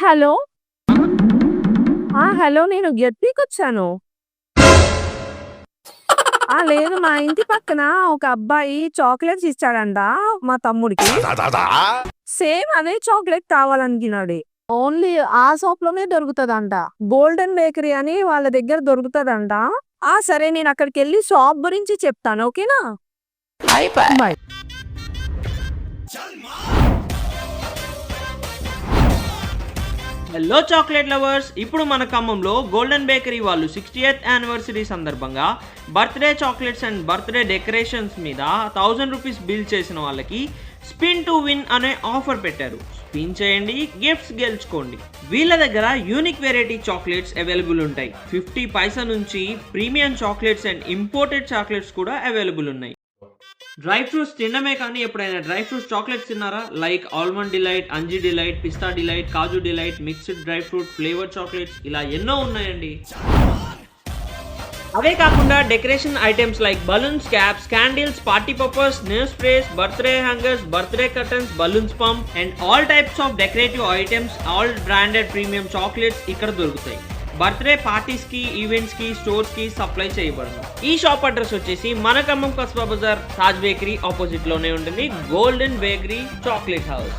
Hello. Hello. నేను గెట్టికొచ్చాను. లేదు, మా ఇంటి పక్కన ఒక అబ్బాయి చాక్లెట్స్ ఇచ్చాడంట మా తమ్ముడికి. సేమ్ అదే చాక్లెట్ కావాలనుకున్నాడు. ఓన్లీ ఆ షాప్‌లోనే దొరుకుతదంట. గోల్డెన్ బేకరీ అని వాళ్ళ దగ్గర దొరుకుతదంట. సరే, నేను అక్కడికెళ్ళి షాప్ గురించి చెప్తాను. ఓకేనా? బాయ్. హలో చాక్లెట్ లవర్స్, ఇప్పుడు మన ఖమ్మంలో గోల్డెన్ బేకరీ వాళ్ళు 60th యానివర్సరీ సందర్భంగా birthday chocolates and birthday decorations మీద 1000 రూపీస్ బిల్ చేసిన వాళ్ళకి స్పిన్ టు విన్ అనే ఆఫర్ పెట్టారు. స్పిన్ చేయండి, గిఫ్ట్స్ గెలుచుకోండి. వీళ్ళ దగ్గర యూనిక్ వెరైటీ చాక్లెట్స్ అవైలబుల్ ఉంటాయి. 50 పైసా నుంచి premium chocolates and imported chocolates కూడా అవైలబుల్ ఉన్నాయి. డ్రై ఫ్రూట్స్ తినడమే కానీ ఎప్పుడైనా డ్రై ఫ్రూట్స్ చాక్లెట్స్ తిన్నారా? లైక్ ఆల్మండ్ డిలైట్, అంజీ delight, pista delight, kaju delight, mixed dry fruit flavour chocolates, ఇలా ఎన్నో ఉన్నాయండి. అవే కాకుండా decoration items like balloons, caps, candles, party purpose, nail sprays, birthday hangers, birthday curtains, balloons pump and all types of decorative items, all branded premium chocolates ఇక్కడ దొరుకుతాయి. Birthday parties కి, events కి, stores కి సప్లై చేయబడును. ఈ shop address వచ్చేసి మన Khammam Kasba Bazar Taj bakery opposite లోనే ఉంటుంది. Golden bakery chocolate house.